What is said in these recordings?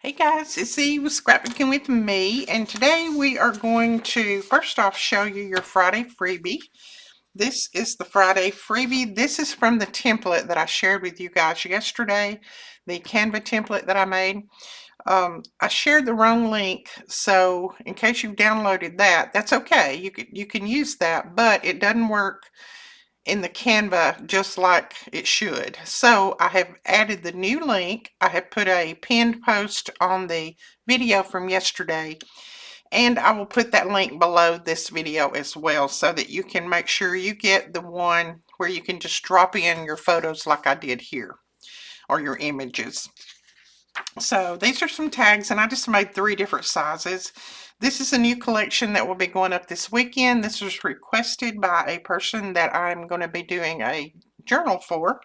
Hey guys, it's Eve with Scrapbooking with me, and today we are going to first off show you your Friday freebie. This is the Friday freebie. This is from the template that I shared with you guys yesterday, the Canva template that I made. I shared the wrong link, so in case you've downloaded that, that's okay. You can use that, but it doesn't work in the Canva just like it should. So I have added the new link. I have put a pinned post on the video from yesterday, and I will put that link below this video as well so that you can make sure you get the one where you can just drop in your photos like I did here, or your images. So these are some tags, and I just made 3 different sizes. This is a new collection that will be going up this weekend. This was requested by a person that I'm going to be doing a journal for.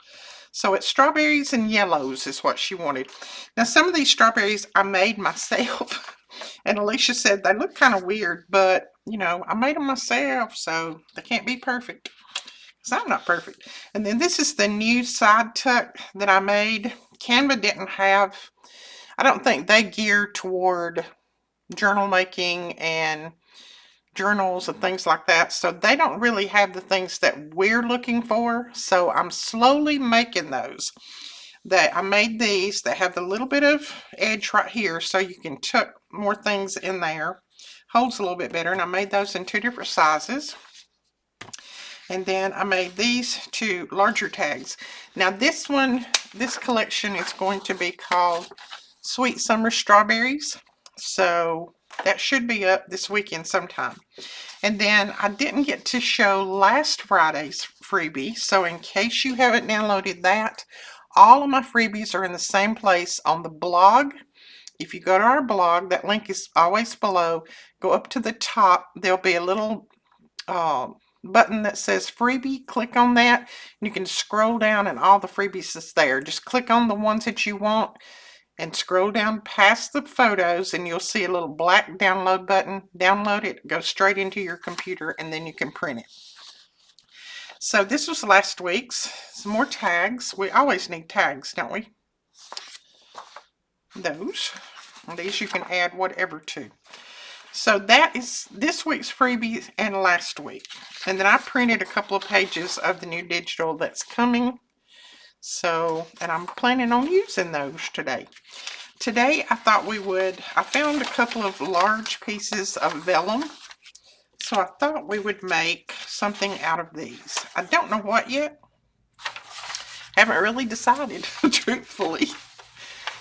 So it's strawberries and yellows is what she wanted. Now some of these strawberries I made myself. And Alicia said they look kind of weird, but you know, I made them myself, so they can't be perfect. Because I'm not perfect. And then this is the new side tuck that I made. Canva didn't have, I don't think they gear toward journal making and journals and things like that, so they don't really have the things that we're looking for. So I'm slowly making those. That I made these that have the little bit of edge right here, so you can tuck more things in there. Holds a little bit better, and I made those in 2 different sizes. And then I made these 2 larger tags. Now this collection is going to be called Sweet Summer Strawberries. So that should be up this weekend sometime. And then I didn't get to show last Friday's freebie. So in case you haven't downloaded that, all of my freebies are in the same place on the blog. If you go to our blog, that link is always below. Go up to the top. There'll be a little button that says freebie. Click on that, and you can scroll down, and all the freebies is there. Just click on the ones that you want and scroll down past the photos, and you'll see a little black download button. Download it, go straight into your computer, and then you can print it. So this was last week's. Some more tags. We always need tags, don't we? Those. And these you can add whatever to. So that is this week's freebie and last week. And then I printed a couple of pages of the new digital that's coming. So, and I'm planning on using those today. Today I thought I found a couple of large pieces of vellum. So I thought we would make something out of these. I don't know what yet. Haven't really decided, truthfully.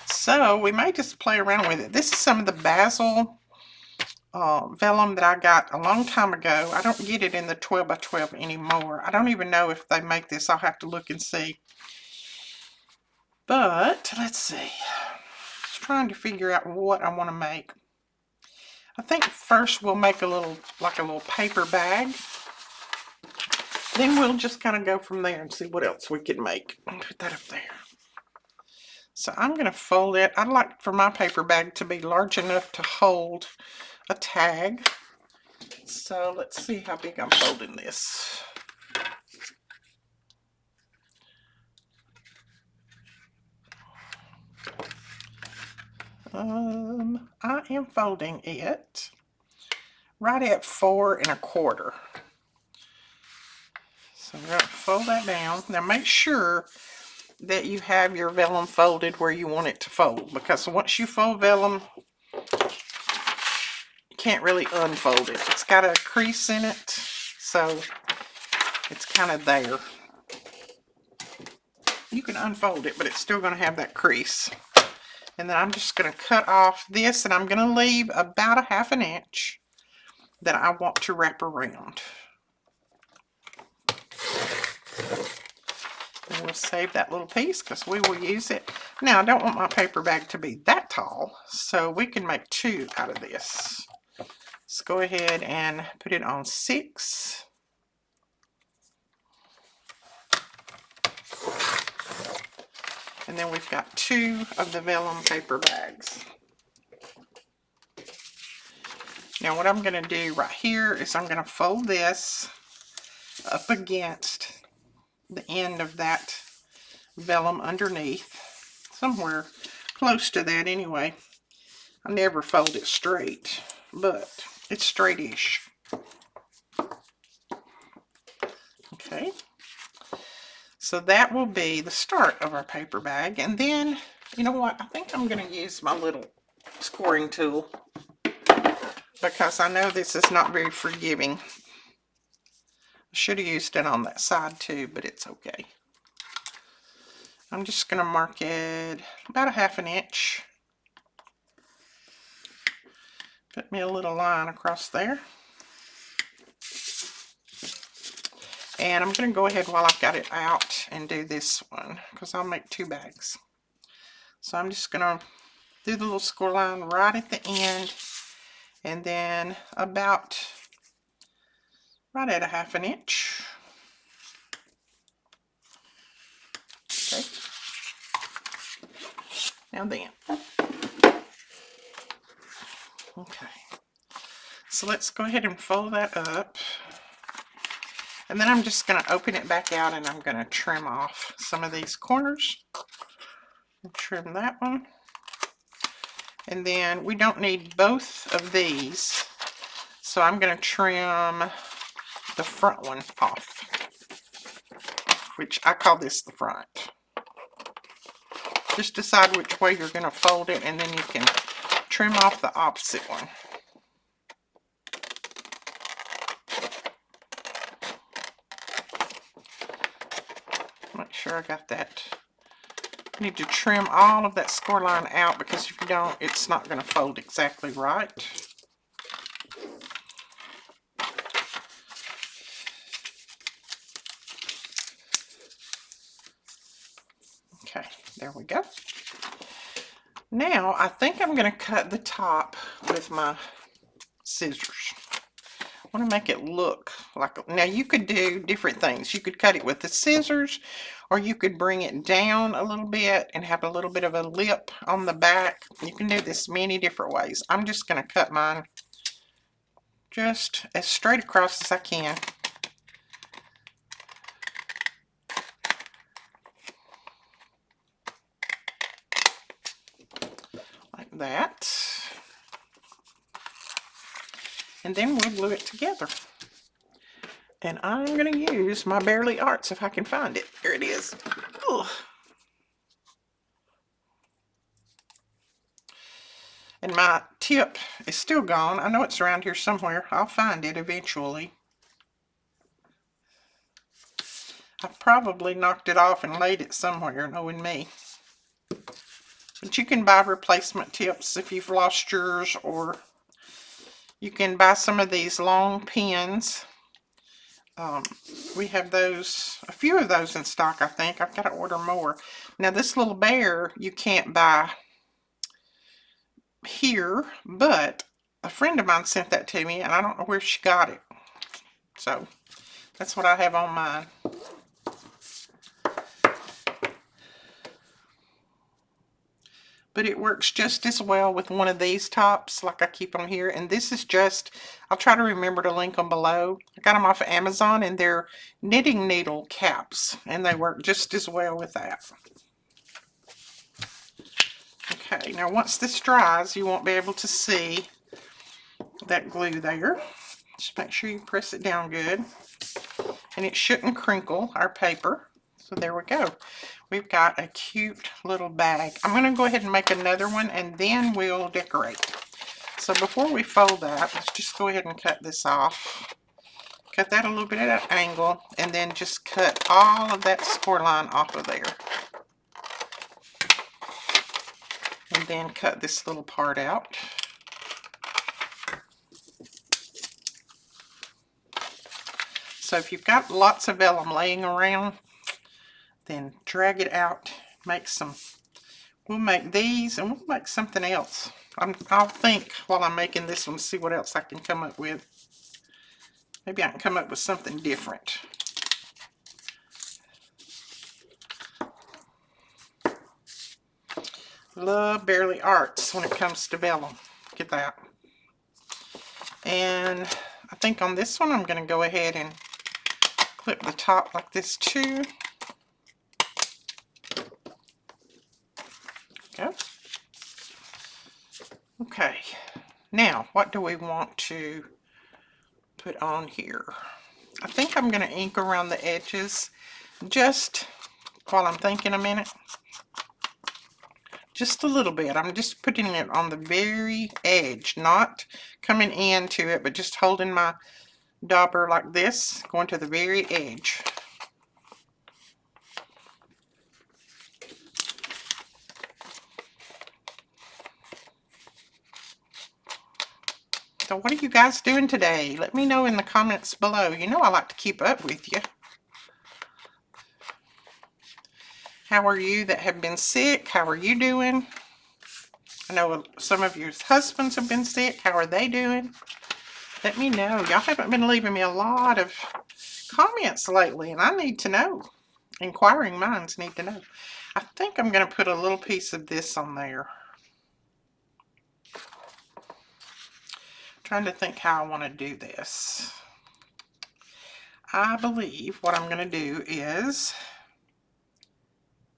So we may just play around with it. This is some of the basil vellum that I got a long time ago. I don't get it in the 12 by 12 anymore. I don't even know if they make this. I'll have to look and see. But let's see. Just trying to figure out what I want to make. I think first we'll make a little paper bag. Then we'll just kind of go from there and see what else we can make. I'll put that up there. So I'm going to fold it. I'd like for my paper bag to be large enough to hold a tag. So let's see how big I'm folding this. I am folding it right at 4 1/4. So I'm going to fold that down. Now make sure that you have your vellum folded where you want it to fold, because once you fold vellum, you can't really unfold it. It's got a crease in it, so it's kind of there. You can unfold it, but it's still going to have that crease. And then I'm just going to cut off this, and I'm going to leave about a 1/2 inch that I want to wrap around. And we'll save that little piece because we will use it. Now, I don't want my paper bag to be that tall, so we can make 2 out of this. Let's go ahead and put it on 6. And then we've got 2 of the vellum paper bags. Now what I'm going to do right here is I'm going to fold this up against the end of that vellum underneath, somewhere close to that anyway. I never fold it straight, but it's straight-ish. Okay. So that will be the start of our paper bag. And then, you know what? I think I'm going to use my little scoring tool because I know this is not very forgiving. I should have used it on that side too, but it's okay. I'm just going to mark it about 1/2 inch. Put me a little line across there. And I'm going to go ahead while I've got it out and do this one because I'll make 2 bags. So I'm just going to do the little score line right at the end, and then about right at 1/2 inch. Okay. Now then. Okay. So let's go ahead and fold that up. And then I'm just going to open it back out and I'm going to trim off some of these corners. Trim that one. And then we don't need both of these. So I'm going to trim the front one off, which I call this the front. Just decide which way you're going to fold it, and then you can trim off the opposite one. Make sure I got that. You need to trim all of that score line out because if you don't, it's not going to fold exactly right. Okay, there we go. Now, I think I'm going to cut the top with my scissors. I want to make it look like, now you could do different things. You could cut it with the scissors, or you could bring it down a little bit and have a little bit of a lip on the back. You can do this many different ways. I'm just going to cut mine just as straight across as I can. Like that. And then we'll glue it together. And I'm going to use my Barely Arts if I can find it. Here it is. Ugh. And my tip is still gone. I know it's around here somewhere. I'll find it eventually. I probably knocked it off and laid it somewhere, knowing me. But you can buy replacement tips if you've lost yours, or you can buy some of these long pins. We have those, a few of those in stock, I think. I've got to order more. Now this little bear you can't buy here, but a friend of mine sent that to me and I don't know where she got it. So that's what I have on mine. But it works just as well with one of these tops like I keep on here. And this is just, I'll try to remember to link them below. I got them off of Amazon, and they're knitting needle caps, and they work just as well with that. Okay, now once this dries, you won't be able to see that glue there. Just make sure you press it down good. And it shouldn't crinkle our paper. So there we go. We've got a cute little bag. I'm going to go ahead and make another one, and then we'll decorate. So before we fold that, let's just go ahead and cut this off. Cut that a little bit at an angle, and then just cut all of that score line off of there. And then cut this little part out. So if you've got lots of vellum laying around, then drag it out, make some. We'll make these, and we'll make something else. I'll think while I'm making this one, see what else I can come up with. Maybe I can come up with something different. Love Barely Arts when it comes to vellum. Look at that. And I think on this one, I'm going to go ahead and clip the top like this too. Go. Okay, now what do we want to put on here? I think I'm going to ink around the edges just while I'm thinking a minute. Just a little bit. I'm just putting it on the very edge, not coming into it, but just holding my dauber like this, going to the very edge. So what are you guys doing today? Let me know in the comments below. You know I like to keep up with you. How are you that have been sick? How are you doing? I know some of your husbands have been sick. How are they doing? Let me know. Y'all haven't been leaving me a lot of comments lately, and I need to know. Inquiring minds need to know. I think I'm going to put a little piece of this on there. Trying to think how I want to do this. I believe what I'm going to do is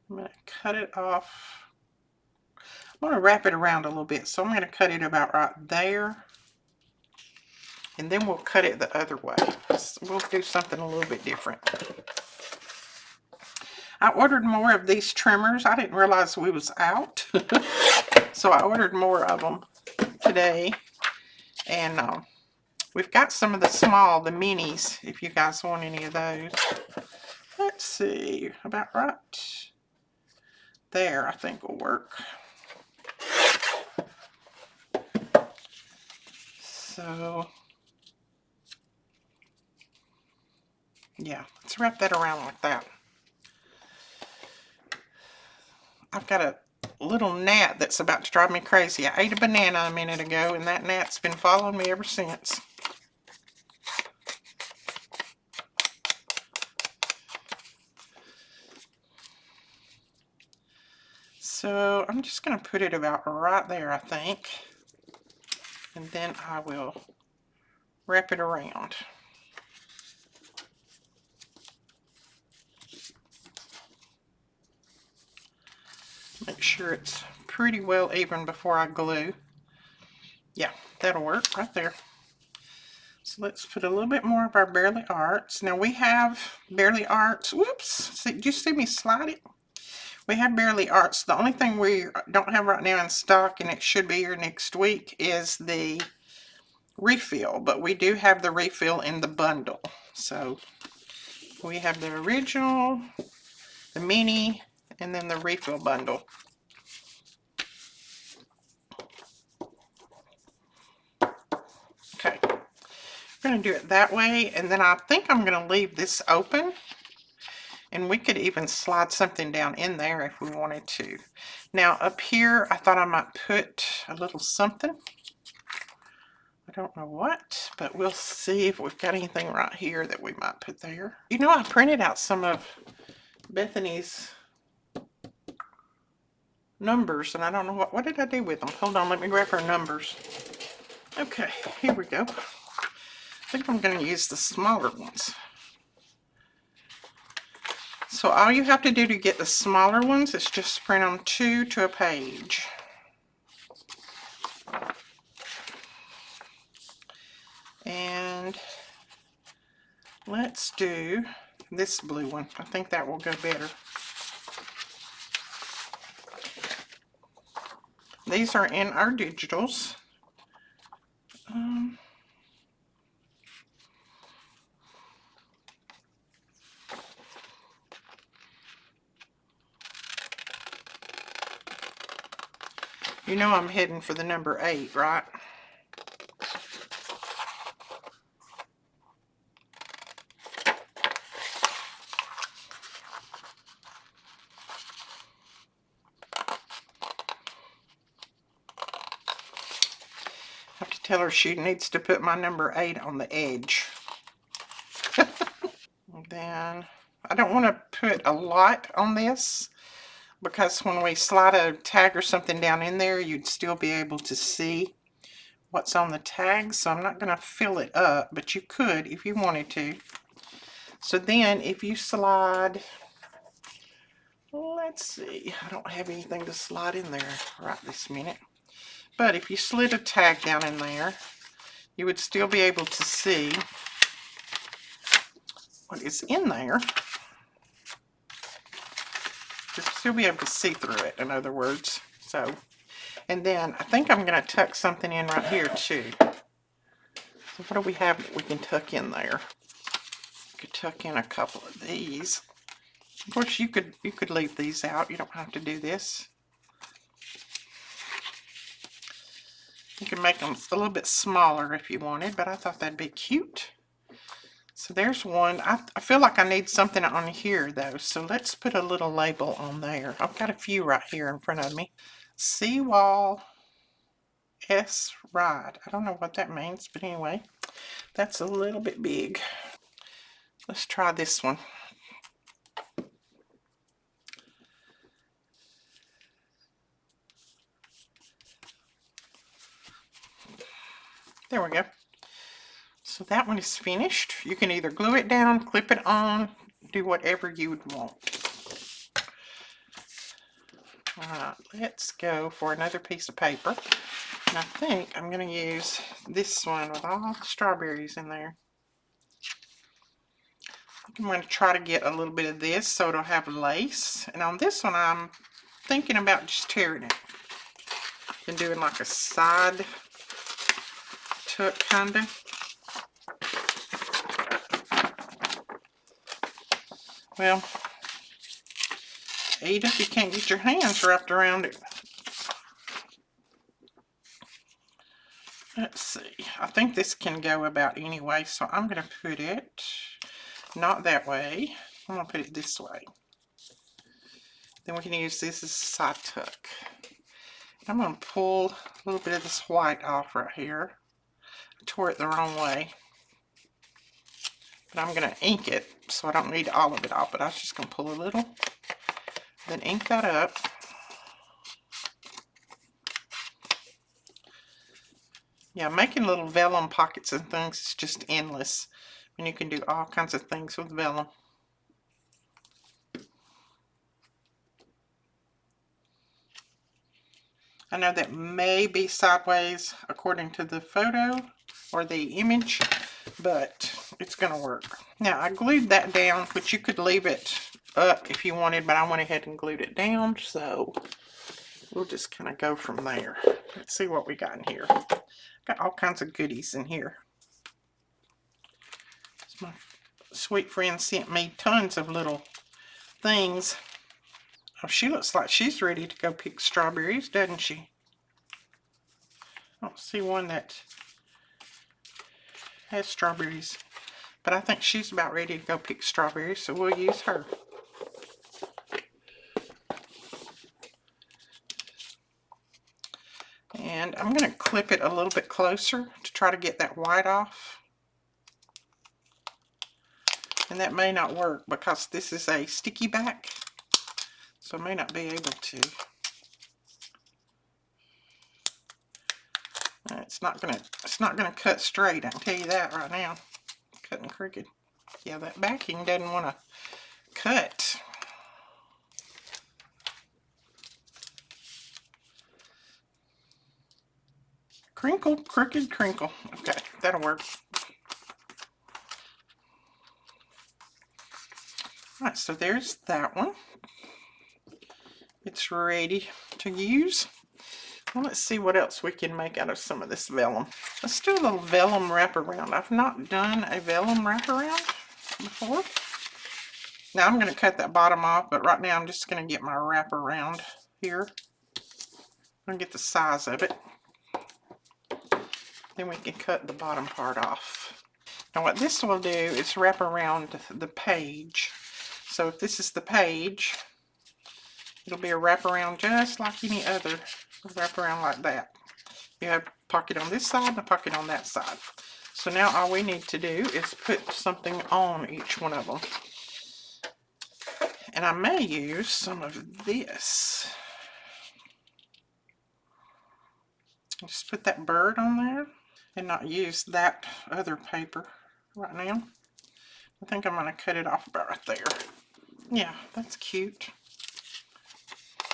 I'm going to cut it off. I'm going to wrap it around a little bit, so I'm going to cut it about right there, and then we'll cut it the other way. We'll do something a little bit different. I ordered more of these trimmers. I didn't realize we was out, so I ordered more of them today, and we've got some of the small, the minis, if you guys want any of those. Let's see, about right there I think will work. So, yeah, let's wrap that around like that. I've got a little gnat that's about to drive me crazy. I ate a banana a minute ago, and that gnat's been following me ever since. So I'm just going to put it about right there, I think. And then I will wrap it around. Make sure it's pretty well even before I glue. Yeah, that'll work right there. So let's put a little bit more of our Barely Arts. Now we have Barely Arts. Whoops! See, did you see me slide it? We have Barely Arts. The only thing we don't have right now in stock, and it should be here next week, is the refill. But we do have the refill in the bundle. So we have the original, the mini, and then the refill bundle. Okay, we're going to do it that way, and then I think I'm going to leave this open, and we could even slide something down in there if we wanted to. Now up here, I thought I might put a little something. I don't know what, but we'll see if we've got anything right here that we might put there. You know, I printed out some of Bethany's numbers, and I don't know what did I do with them. Hold on, let me grab her numbers. Okay, here we go. I think I'm going to use the smaller ones. So all you have to do to get the smaller ones is just print them 2 to a page. And let's do this blue one. I think that will go better. These are in our digitals. You know I'm heading for the number 8, right? I have to tell her she needs to put my number 8 on the edge. And then I don't want to put a lot on this, because when we slide a tag or something down in there, you'd still be able to see what's on the tag. So I'm not going to fill it up, but you could if you wanted to. So then if you slide, let's see, I don't have anything to slide in there right this minute. But if you slid a tag down in there, you would still be able to see what is in there. You'll still be able to see through it, in other words. So, and then I think I'm going to tuck something in right here too. So what do we have that we can tuck in there? We could tuck in a couple of these. Of course, you could leave these out. You don't have to do this. You can make them a little bit smaller if you wanted, but I thought that'd be cute. So there's one. I feel like I need something on here though, so let's put a little label on there. I've got a few right here in front of me. Seawall S Ride. I don't know what that means, but anyway, that's a little bit big. Let's try this one. There we go. So that one is finished. You can either glue it down, clip it on, do whatever you would want. Alright, let's go for another piece of paper. And I think I'm going to use this one with all the strawberries in there. I'm going to try to get a little bit of this so it'll have lace. And on this one, I'm thinking about just tearing it and doing like a side tuck kind of. Well, eat if you can't get your hands wrapped around it. Let's see. I think this can go about any way, so I'm going to put it not that way. I'm going to put it this way. Then we can use this as a side tuck. I'm going to pull a little bit of this white off right here. I tore it the wrong way. But I'm going to ink it, so I don't need all of it off, but I was just going to pull a little. Then ink that up. Yeah, making little vellum pockets and things is just endless. And you can do all kinds of things with vellum. I know that may be sideways according to the photo or the image, but it's going to work. Now, I glued that down, which you could leave it up if you wanted, but I went ahead and glued it down, so we'll just kind of go from there. Let's see what we got in here. Got all kinds of goodies in here. My sweet friend sent me tons of little things. Oh, she looks like she's ready to go pick strawberries, doesn't she? I don't see one that has strawberries, but I think she's about ready to go pick strawberries, so we'll use her. And I'm going to clip it a little bit closer to try to get that white off. And that may not work because this is a sticky back, so I may not be able to. It's not gonna cut straight, I can tell you that right now. Cutting crooked. Yeah, that backing doesn't want to cut. Crinkle, crooked, crinkle. Okay, that'll work. Alright, so there's that one. It's ready to use. Well, let's see what else we can make out of some of this vellum. Let's do a little vellum wraparound. I've not done a vellum wraparound before. Now I'm going to cut that bottom off, but right now I'm just going to get my wraparound here. I'm going to get the size of it. Then we can cut the bottom part off. Now what this will do is wrap around the page. So if this is the page, it'll be a wraparound just like any other wraparound like that. You have a pocket on this side and a pocket on that side. So now all we need to do is put something on each one of them. And I may use some of this. Just put that bird on there and not use that other paper right now. I think I'm going to cut it off about right there. Yeah, that's cute.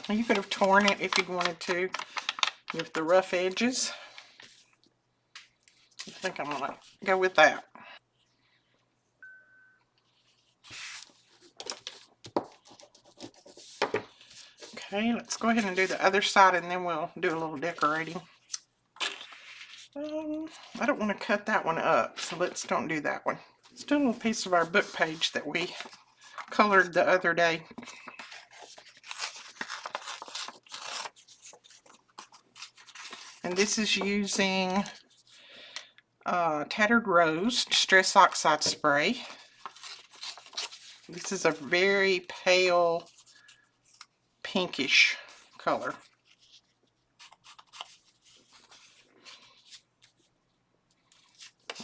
You could have torn it if you wanted to, with the rough edges. I think I'm going to go with that. Okay, let's go ahead and do the other side and then we'll do a little decorating. I don't want to cut that one up, so let's don't do that one. Let's do a little piece of our book page that we colored the other day. And this is using Tattered Rose Distress Oxide Spray. This is a very pale pinkish color.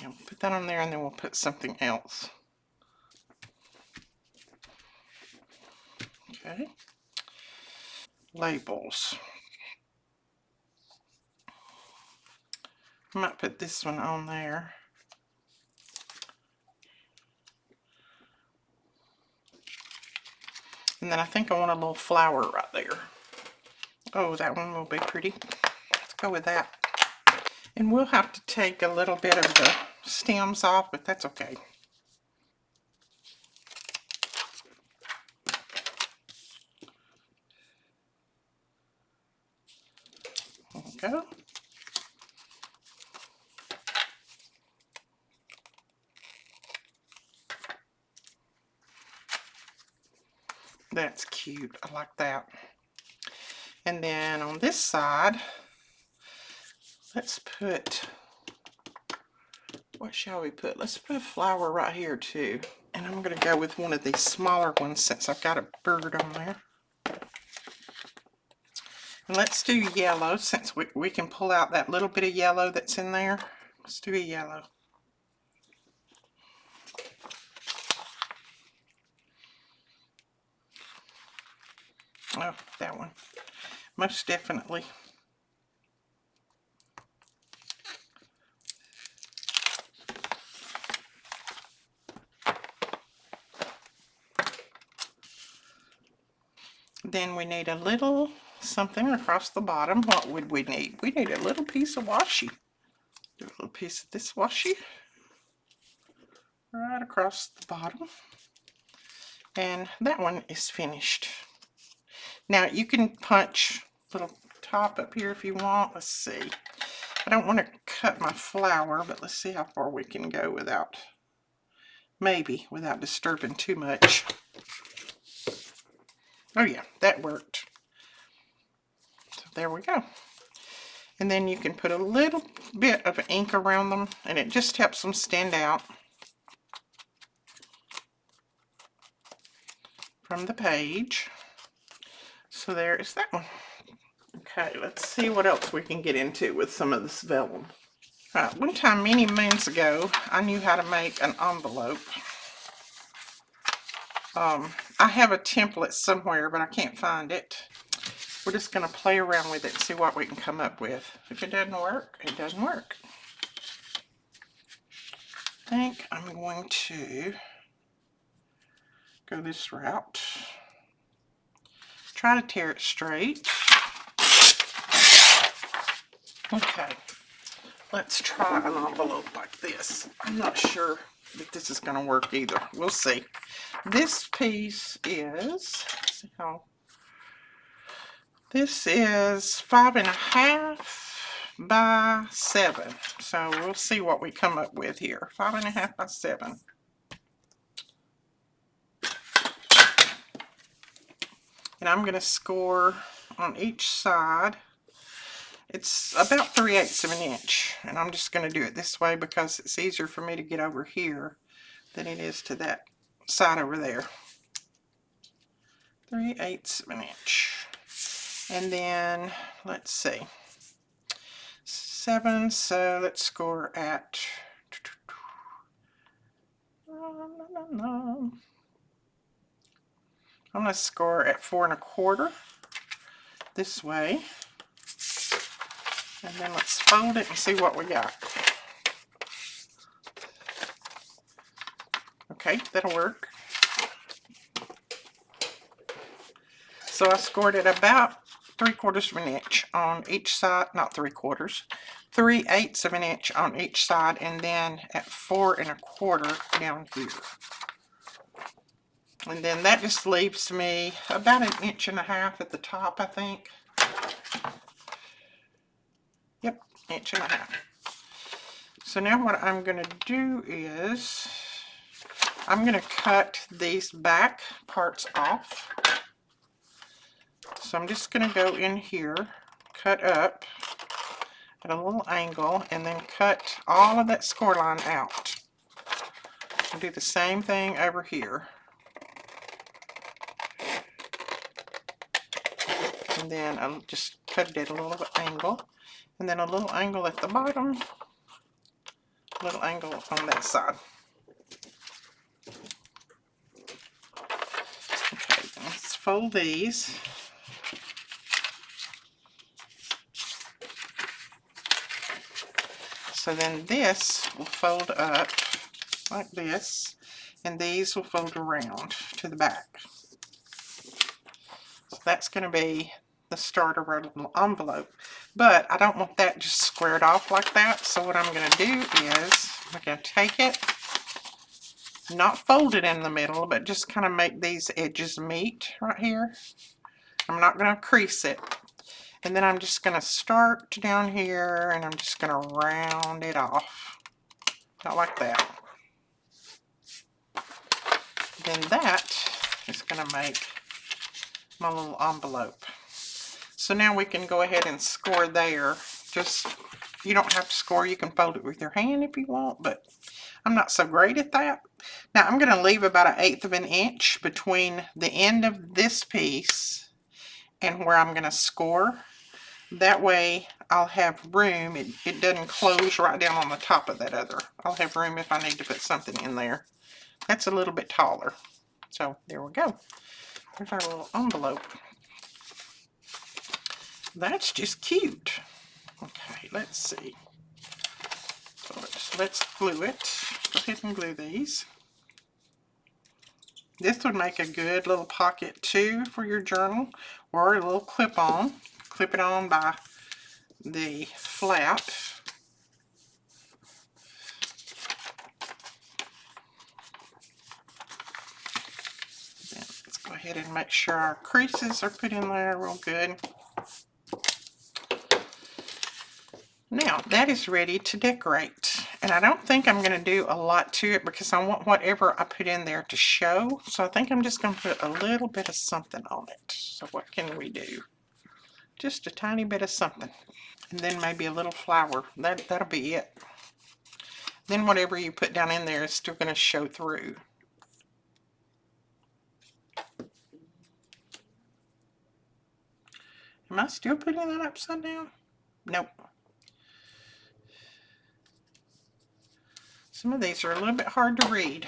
Yeah, put that on there and then we'll put something else. Okay. Labels. I might put this one on there. And then I think I want a little flower right there. Oh, that one will be pretty. Let's go with that. And we'll have to take a little bit of the stems off, but that's okay. There we go. That's cute. I like that. And then on this side, let's put, what shall we put? Let's put a flower right here too. And I'm going to go with one of these smaller ones since I've got a bird on there. And let's do yellow since we can pull out that little bit of yellow that's in there. Let's do a yellow. Oh, that one. Most definitely. Then we need a little something across the bottom. What would we need? We need a little piece of washi. Do a little piece of this washi right across the bottom. And that one is finished. Now you can punch a little top up here if you want. Let's see. I don't want to cut my flower, but let's see how far we can go without, maybe without disturbing too much. Oh yeah, that worked. So there we go. And then you can put a little bit of ink around them and it just helps them stand out from the page. So there is that one. Okay, let's see what else we can get into with some of this vellum. Right, one time many moons ago, I knew how to make an envelope. I have a template somewhere, but I can't find it. We're just going to play around with it and see what we can come up with. If it doesn't work, it doesn't work. I think I'm going to go this route. Try to tear it straight. Okay, let's try an envelope like this. I'm not sure that this is going to work either. We'll see. This piece is, let's see how, this is 5.5 by 7. So we'll see what we come up with here. 5.5 by 7. And I'm going to score on each side. It's about 3/8 of an inch, and I'm just going to do it this way because it's easier for me to get over here than it is to that side over there. 3/8 of an inch. And then, let's see, 7, so let's score at, I'm going to score at 4 1/4 this way. And then let's fold it and see what we got. Okay, that'll work. So I scored it about 3/4 of an inch on each side, not 3/4, 3/8 of an inch on each side, and then at 4 1/4 down here. And then that just leaves me about 1.5 inches at the top, I think. Yep, 1.5 inches. So now what I'm going to do is I'm going to cut these back parts off. So I'm just going to go in here, cut up at a little angle, and then cut all of that score line out. I'll do the same thing over here. And then I'll just cut it at a little angle, and then a little angle at the bottom, a little angle on that side. Okay, let's fold these. So then this will fold up like this, and these will fold around to the back. So that's going to be the start of our little envelope. But I don't want that just squared off like that. So what I'm going to do is I'm going to take it, not fold it in the middle, but just kind of make these edges meet right here. I'm not going to crease it. And then I'm just going to start down here, and I'm just going to round it off. Not like that. Then that is going to make my little envelope. So now we can go ahead and score there. Just, you don't have to score. You can fold it with your hand if you want, but I'm not so great at that. Now I'm going to leave about 1/8 of an inch between the end of this piece and where I'm going to score. That way I'll have room. It doesn't close right down on the top of that other. I'll have room if I need to put something in there. That's a little bit taller. So there we go. There's our little envelope. That's just cute. Okay, let's see. So let's glue it. Go ahead and glue these. This would make a good little pocket too for your journal, or a little clip-on. Clip it on by the flap. Then let's go ahead and make sure our creases are put in there real good. Now that is ready to decorate, and I don't think I'm going to do a lot to it because I want whatever I put in there to show. So I think I'm just going to put a little bit of something on it. So what can we do? Just a tiny bit of something, and then maybe a little flower. That'll be it. Then whatever you put down in there is still going to show through. Am I still putting that upside down? Nope. Some of these are a little bit hard to read.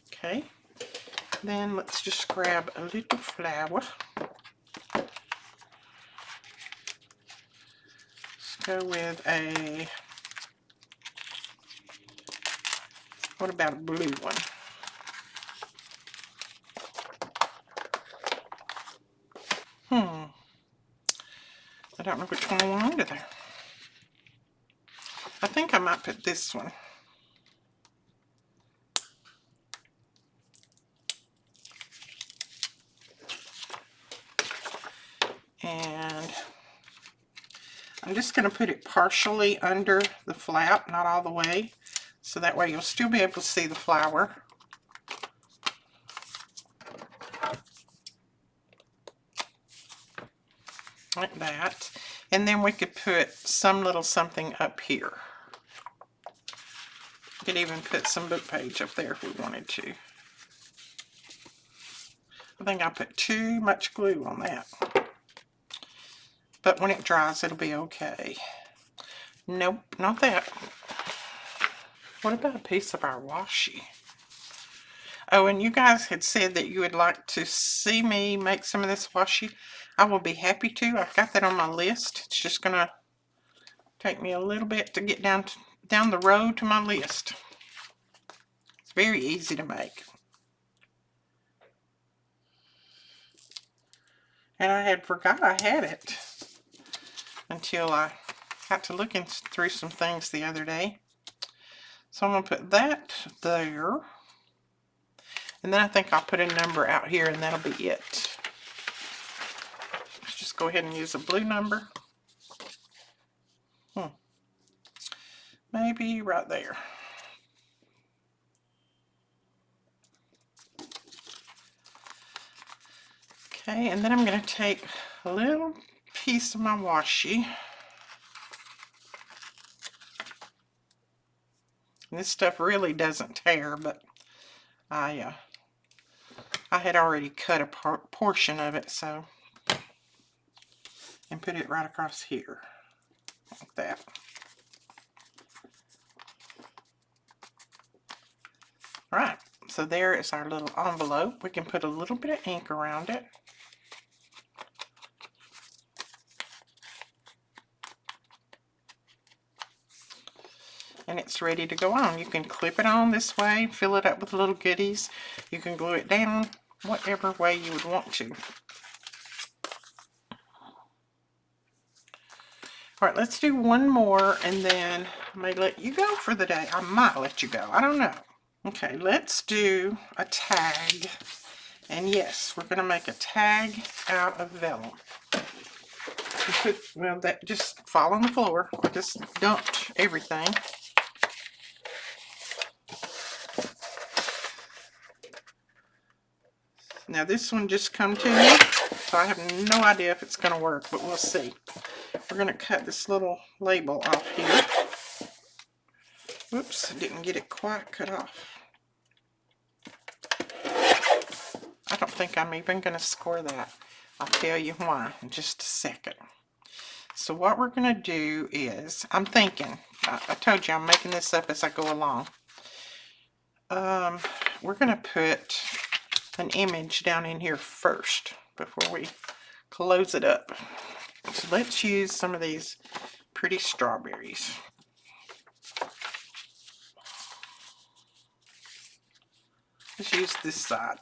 Okay, then let's just grab a little flower. Let's go with a, what about a blue one? I don't know which one I want under there. I think I might put this one. And I'm just going to put it partially under the flap, not all the way, so that way you'll still be able to see the flower. Like that. And then we could put some little something up here. We could even put some book page up there if we wanted to. I think I put too much glue on that. But when it dries, it'll be okay. Nope, not that. What about a piece of our washi? Oh, and you guys had said that you would like to see me make some of this washi. I will be happy to. I've got that on my list. It's just going to take me a little bit to get down the road to my list. It's very easy to make. And I had forgot I had it until I got to looking through some things the other day. So I'm going to put that there. And then I think I'll put a number out here and that'll be it. Let's just go ahead and use a blue number. Maybe right there. Okay, and then I'm going to take a little piece of my washi. And this stuff really doesn't tear, but I had already cut a portion of it, so, and put it right across here, like that. Right, so there is our little envelope. We can put a little bit of ink around it. And it's ready to go on. You can clip it on this way, fill it up with little goodies. You can glue it down whatever way you would want to. Alright, let's do one more and then I may let you go for the day. I might let you go. I don't know. Okay, let's do a tag. And yes, we're going to make a tag out of vellum. Well, that just fall on the floor. I just dumped everything. Now this one just come to me, so I have no idea if it's going to work, but we'll see. We're going to cut this little label off here. Whoops, I didn't get it quite cut off. I don't think I'm even going to score that. I'll tell you why in just a second. So what we're going to do is, I'm thinking, I told you I'm making this up as I go along. We're going to put an image down in here first before we close it up. So let's use some of these pretty strawberries. Let's use this side.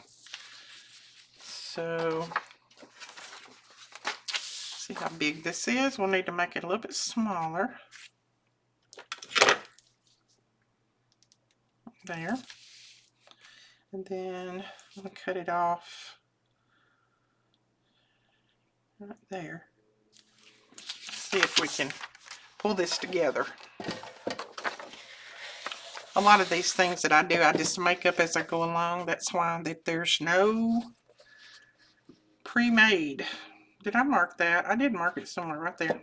So, see how big this is? We'll need to make it a little bit smaller. There. And then I'm going to cut it off right there. See if we can pull this together. A lot of these things that I do, I just make up as I go along. That's why that there's no pre-made. Did I mark that? I did mark it somewhere right there.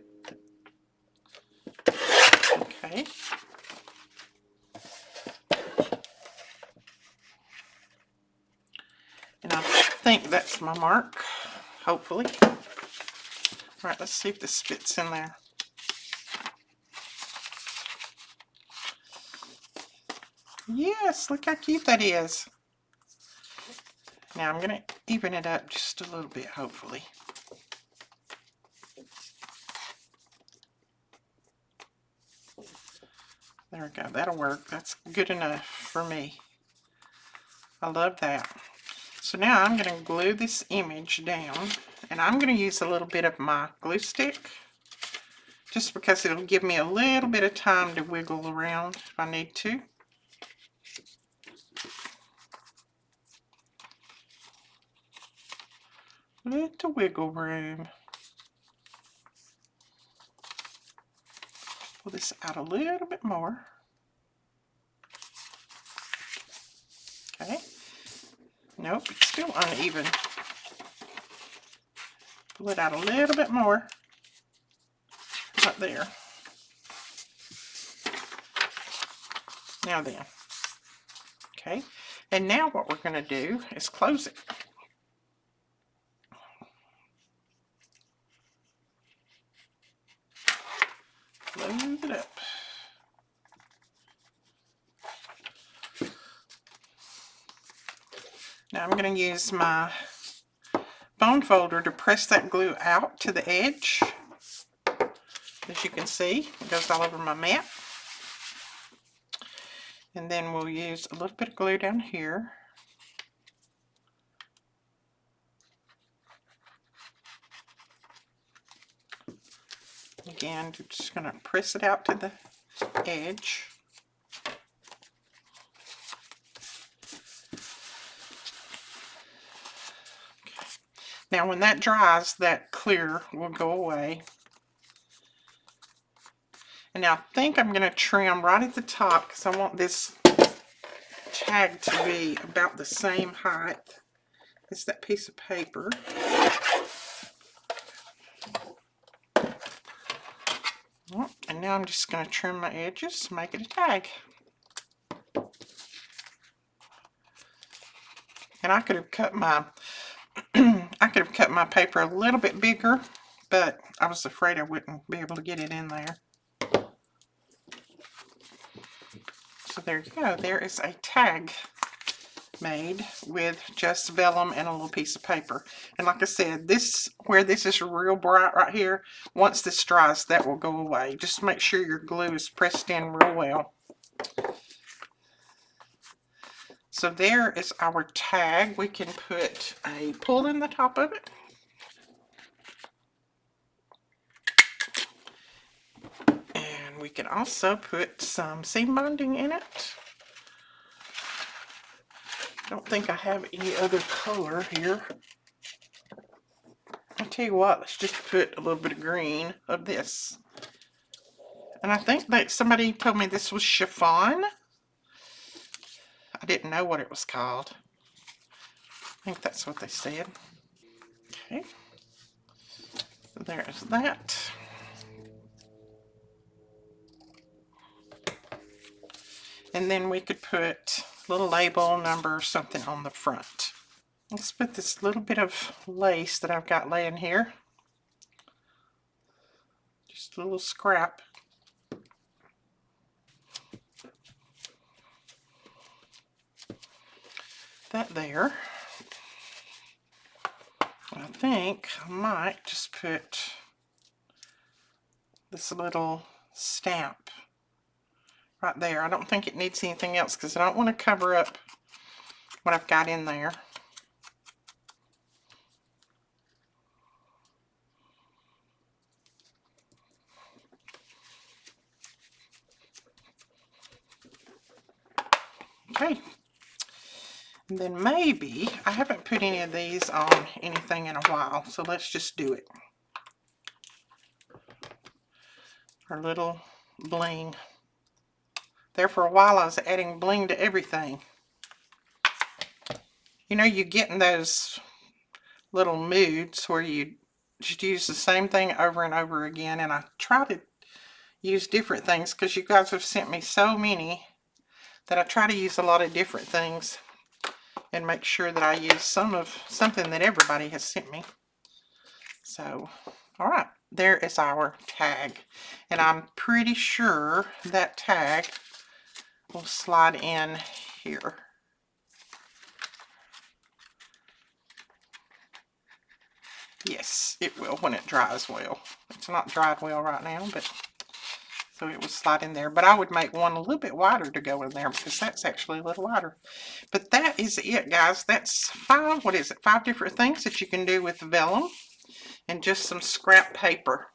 Okay. And I think that's my mark, hopefully. Alright, let's see if this fits in there. Yes, look how cute that is. Now I'm going to even it up just a little bit, hopefully. There we go, that'll work. That's good enough for me. I love that. So now I'm going to glue this image down, and I'm going to use a little bit of my glue stick, just because it'll give me a little bit of time to wiggle around if I need to. Little wiggle room. Pull this out a little bit more. Okay. Nope, it's still uneven. Pull it out a little bit more. Right there. Now then. Okay. And now what we're going to do is close it. Close it up. Now I'm going to use my bone folder to press that glue out to the edge. As you can see, it goes all over my mat. And then we'll use a little bit of glue down here. Again, you're just going to press it out to the edge. Now when that dries, that clear will go away. And now I think I'm going to trim right at the top because I want this tag to be about the same height as that piece of paper. And now I'm just going to trim my edges, make it a tag. And I could have cut my paper a little bit bigger, but I was afraid I wouldn't be able to get it in there. So there you go. There is a tag made with just vellum and a little piece of paper. And like I said, where this is real bright right here, once this dries, that will go away. Just make sure your glue is pressed in real well. So there is our tag. We can put a pull in the top of it. And we can also put some seam bonding in it. I don't think I have any other color here. I'll tell you what, let's just put a little bit of green of this. And I think that somebody told me this was chiffon. I didn't know what it was called. I think that's what they said. Okay. So there's that. And then we could put a little label, number, or something on the front. Let's put this little bit of lace that I've got laying here. Just a little scrap. That there. I think I might just put this little stamp right there. I don't think it needs anything else because I don't want to cover up what I've got in there. Okay. And then maybe, I haven't put any of these on anything in a while, so let's just do it. Our little bling. There for a while I was adding bling to everything. You know, you get in those little moods where you just use the same thing over and over again, and I try to use different things because you guys have sent me so many that I try to use a lot of different things and make sure that I use something that everybody has sent me. So, all right, there is our tag. And I'm pretty sure that tag will slide in here. Yes, it will when it dries well. It's not dried well right now, but so it will slide in there. But I would make one a little bit wider to go in there because that's actually a little wider. But that is it, guys. That's 5 different things that you can do with vellum and just some scrap paper.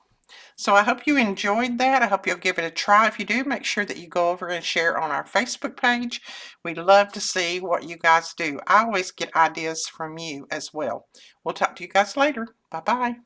So I hope you enjoyed that. I hope you'll give it a try. If you do, make sure that you go over and share on our Facebook page. We'd love to see what you guys do. I always get ideas from you as well. We'll talk to you guys later. Bye-bye.